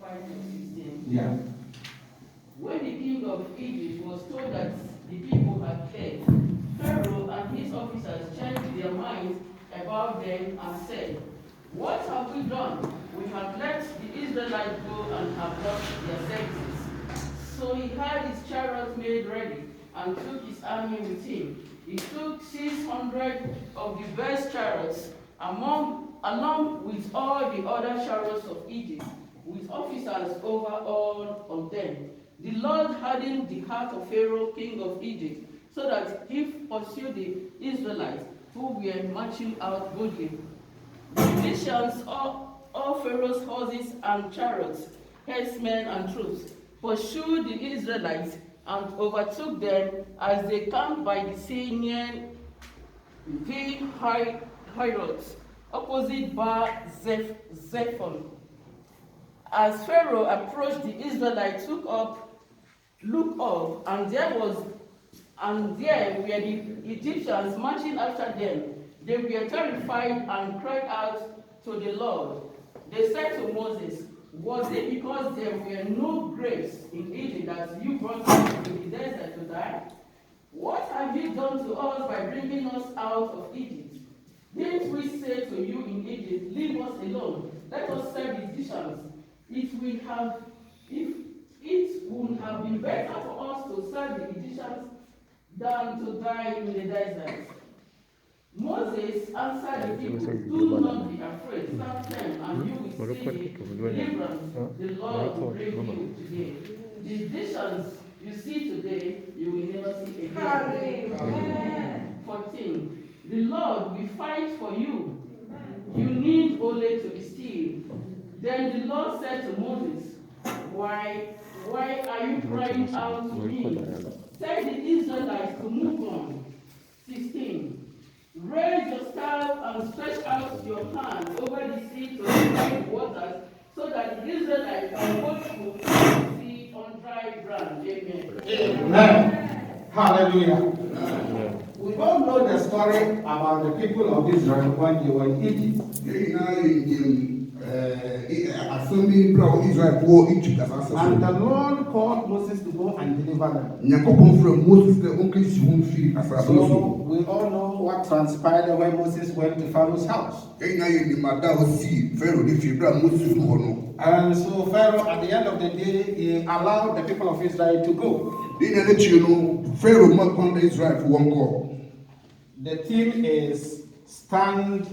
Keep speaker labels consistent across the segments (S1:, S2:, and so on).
S1: 5:16.
S2: Yeah.
S1: When the king of Egypt was told that the people had fled, Pharaoh and his officers changed their minds about them and said, "What have we done? We have let the Israelites go and have lost their services." So he had his chariots made ready and took his army with him. He took 600 of the best chariots along with all the other chariots of Egypt, with officers over all of them. The Lord hardened the heart of Pharaoh, king of Egypt, so that he pursued the Israelites who were marching out boldly. The Egyptians, all Pharaoh's horses and chariots, herdsmen and troops, pursued the Israelites and overtook them as they camped by the sea near Hirot, opposite Zephon. As Pharaoh approached, the Israelites looked up, and there were the Egyptians marching after them. They were terrified and cried out to the Lord. They said to Moses, "Was it because there were no graves in Egypt that you brought us into the desert to die? What have you done to us by bringing us out of Egypt? Didn't we say to you in Egypt, 'Leave us alone, let us serve the Egyptians'? It would have been better for us to serve the Egyptians than to die in the desert." Moses answered the people, "Do not be afraid, stand firm, and you will see the deliverance the Lord will bring you today. The Egyptians you see today, you will never see again." Amen. 14. The Lord will fight for you. You need only to be still. Then the Lord said to Moses, Why are you crying out to me? Tell the Israelites to move on." 16. Raise your staff and stretch out your hand over the sea to divide the waters, so that the Israelites can walk through the sea on dry ground. Amen.
S2: Amen. Hallelujah. Amen. We all know the story about the people of Israel when they were in Egypt. And the Lord called Moses to go and deliver them. So we all know what transpired when Moses went to Pharaoh's house. And so Pharaoh, at the end of the day, he allowed the people of Israel to go. The theme is stand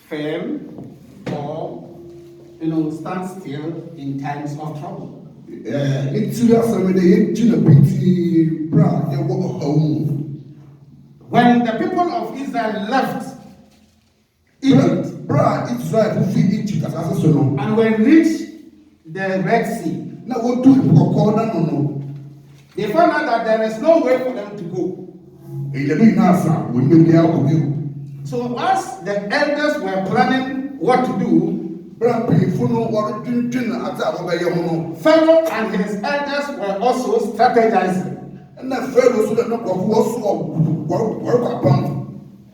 S2: firm, or stand still in times of trouble. When the people of Israel left Egypt and when reached the Red Sea, they found out that there is no way for them to go. So as the elders were planning what to do, Pharaoh and his elders were also strategizing.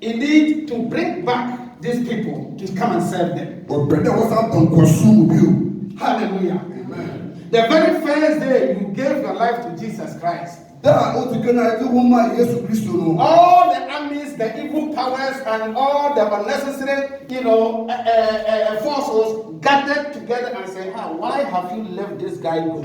S2: Indeed, to bring back these people to come and serve them. Hallelujah. Amen. The very first day you gave your life to Jesus Christ, all the armies, the evil powers, and all the unnecessary, forces gathered together and said, why have you left this guy go?